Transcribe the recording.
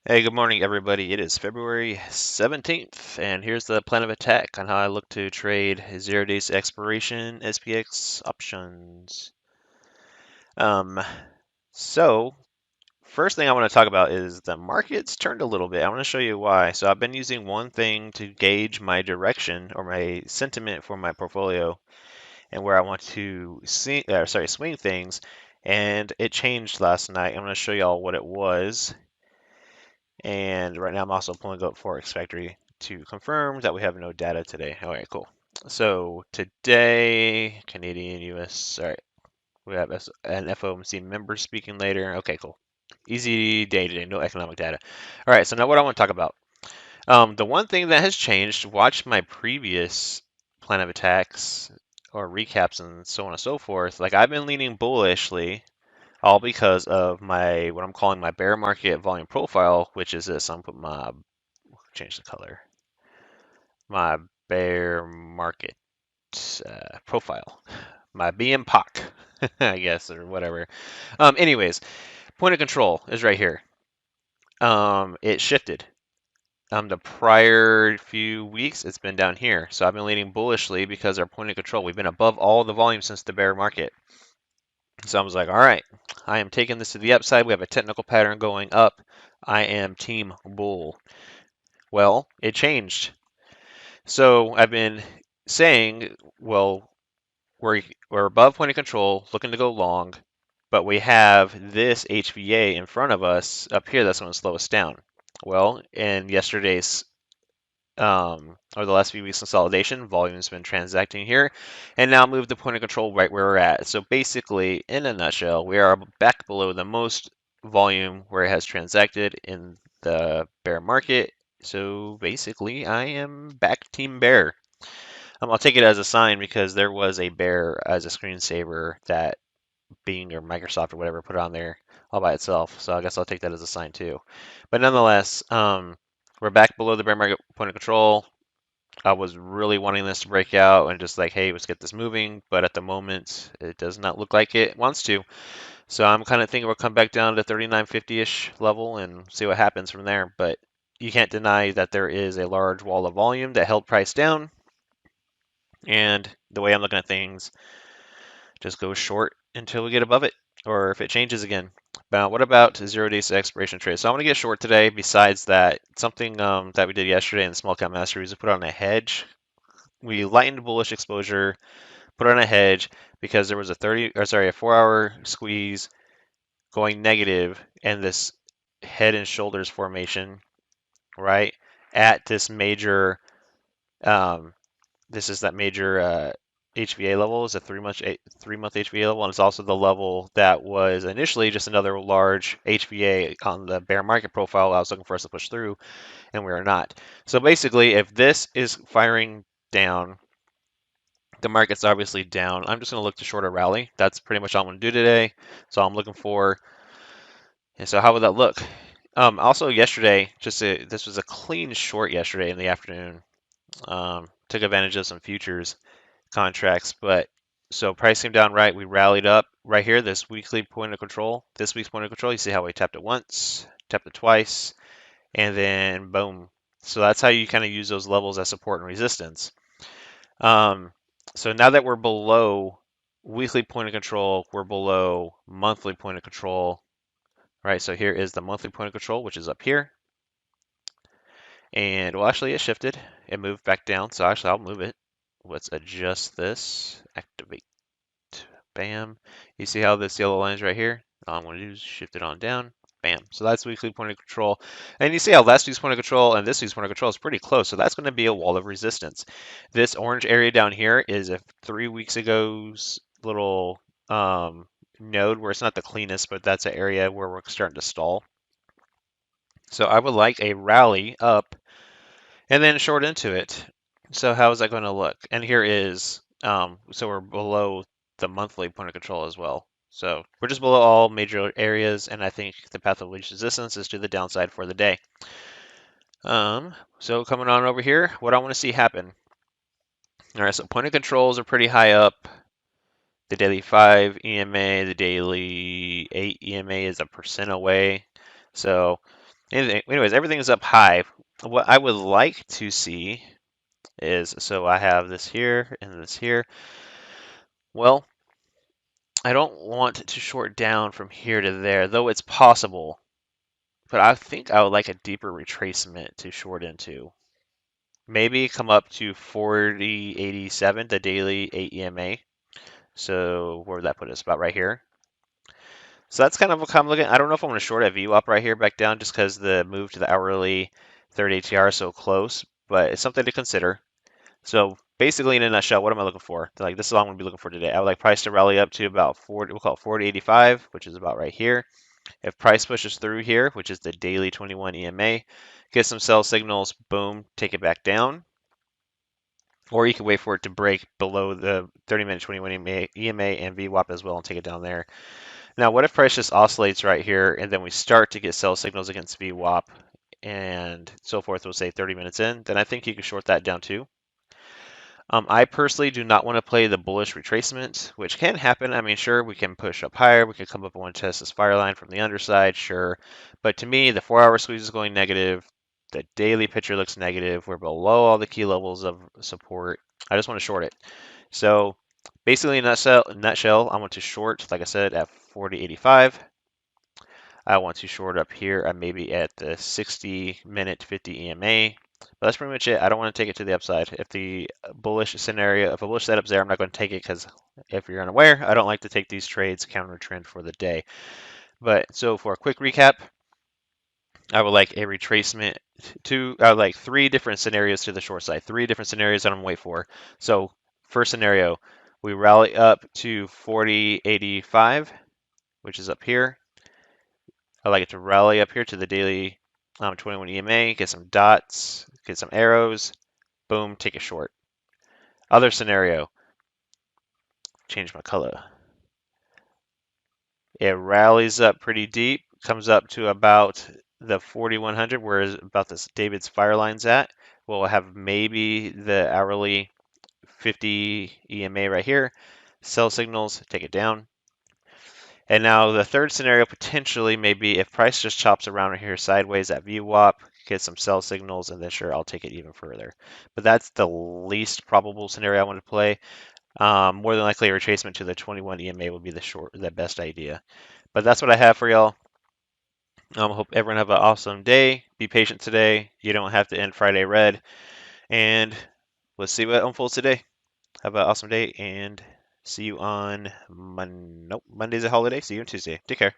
Hey, good morning, everybody. It is February 17th, and here's the plan of attack on how I look to trade 0 days expiration SPX options. Um, so, first thing I want to talk about is the market's turned a little bit. I want to show you why. So, I've been using one thing to gauge my direction or my sentiment for my portfolio and where I want to swing things, and it changed last night. I'm going to show y'all what it was. And right now I'm also pulling up Forex Factory to confirm that we have no data today. All right, cool. So today, Canadian, US, all right, we have an FOMC member speaking later. Okay, cool. Easy day today, no economic data. All right, so now what I want to talk about. The one thing that has changed, watch my previous plan of attacks or recaps and so on and so forth. Like I've been leaning bullishly all because of my what I'm calling my bear market volume profile, which is this. I'm put my change the color. My bear market profile. My BMPOC, I guess, or whatever. Anyways, point of control is right here. It shifted. The prior few weeks, it's been down here. So I've been leaning bullishly because our point of control, we've been above all the volume since the bear market. So I was like, all right, I am taking this to the upside. We have a technical pattern going up. I am team bull. Well, it changed. So I've been saying, well, we're above point of control, looking to go long, but we have this HVA in front of us up here that's going to slow us down. Well, in yesterday's or the last few weeks consolidation, volume's been transacting here, and now move the point of control right where we're at. So basically, in a nutshell, we are back below the most volume where it has transacted in the bear market. So basically, I am back team bear. I'll take it as a sign because there was a bear as a screensaver that Bing or Microsoft or whatever put on there all by itself. So I guess I'll take that as a sign too. But nonetheless, we're back below the bear market point of control. I was really wanting this to break out and just like, hey, let's get this moving. But at the moment, it does not look like it wants to. So I'm kind of thinking we'll come back down to 39.50-ish level and see what happens from there. But you can't deny that there is a large wall of volume that held price down. And the way I'm looking at things, just go short until we get above it, or if it changes again. Now, what about 0 days to expiration trade? So I want to get short today. Besides that, something that we did yesterday in the small cap mastery is we put on a hedge. We lightened bullish exposure, put on a hedge because there was a 4-hour squeeze going negative, and this head and shoulders formation, right, at this major this is that major HVA level. Is a 3-month HVA level, and it's also the level that was initially just another large HVA on the bear market profile I was looking for us to push through, and we are not. So basically, if this is firing down, the market's obviously down. I'm just going to look to short a rally. That's pretty much all I'm going to do today. So I'm looking for. And so how would that look? Also yesterday, this was a clean short yesterday in the afternoon. Took advantage of some futures contracts, but so price came down right. We rallied up right here, this weekly point of control. This week's point of control, you see how we tapped it once, tapped it twice, and then boom. So that's how you kind of use those levels as support and resistance. So now that we're below weekly point of control, we're below monthly point of control, right? So here is the monthly point of control, which is up here. And well, actually it shifted. It moved back down. So actually I'll move it. Let's adjust this, activate. Bam. You see how this yellow line is right here? All I'm going to do is shift it on down. Bam. So that's weekly point of control. And you see how last week's point of control and this week's point of control is pretty close. So that's going to be a wall of resistance. This orange area down here is a 3 weeks ago's little node where it's not the cleanest, but that's an area where we're starting to stall. So I would like a rally up and then short into it. So how is that going to look? And here is, so we're below the monthly point of control as well. So we're just below all major areas, and I think the path of least resistance is to the downside for the day. So coming on over here, what I want to see happen. All right, so point of controls are pretty high up. The daily 5 EMA, the daily 8 EMA is 1% away. So Anyways, everything is up high. What I would like to see is, so I have this here and this here. Well, I don't want to short down from here to there, though it's possible. But I think I would like a deeper retracement to short into. Maybe come up to 40.87, the daily 8 EMA. So where would that put us? About right here. So that's kind of what I'm looking. I don't know if I'm going to short at VWAP right here back down just because the move to the hourly 30 ATR is so close, but it's something to consider. So basically, in a nutshell, what am I looking for? Like this is all I'm going to be looking for today. I would like price to rally up to about 40, we'll call it 40.85, which is about right here. If price pushes through here, which is the daily 21 EMA, get some sell signals, boom, take it back down. Or you can wait for it to break below the 30-minute 21 EMA and VWAP as well and take it down there. Now, what if price just oscillates right here and then we start to get sell signals against VWAP and so forth, we'll say 30 minutes in, then I think you can short that down too. I personally do not want to play the bullish retracement, which can happen. I mean, sure, we can push up higher. We can come up and want to test this fire line from the underside, sure. But to me, the 4-hour squeeze is going negative. The daily picture looks negative. We're below all the key levels of support. I just want to short it. So basically, in a nutshell, I want to short, like I said, at 40.85. I want to short up here. I maybe at the 60-minute 50 EMA. But that's pretty much it. I don't want to take it to the upside. If the bullish scenario, if a bullish setup's there, I'm not going to take it because if you're unaware, I don't like to take these trades counter trend for the day. But so for a quick recap, I would like a retracement to, I would like 3 different scenarios to the short side, 3 different scenarios that I'm waiting for. So first scenario, we rally up to 40.85, which is up here. I like it to rally up here to the daily 21 EMA, get some dots, get some arrows, boom, take a short. Other scenario, change my color. It rallies up pretty deep, comes up to about the 4100, where about this David's fire line's at. We'll have maybe the hourly 50 EMA right here. Sell signals, take it down. And now the third scenario potentially may be if price just chops around here sideways at VWAP, get some sell signals, and then sure, I'll take it even further. But that's the least probable scenario I want to play. More than likely, a retracement to the 21 EMA would be the best idea. But that's what I have for y'all. Hope everyone have an awesome day. Be patient today. You don't have to end Friday red. And let's see what unfolds today. Have an awesome day and see you on Monday's a holiday. See you on Tuesday. Take care.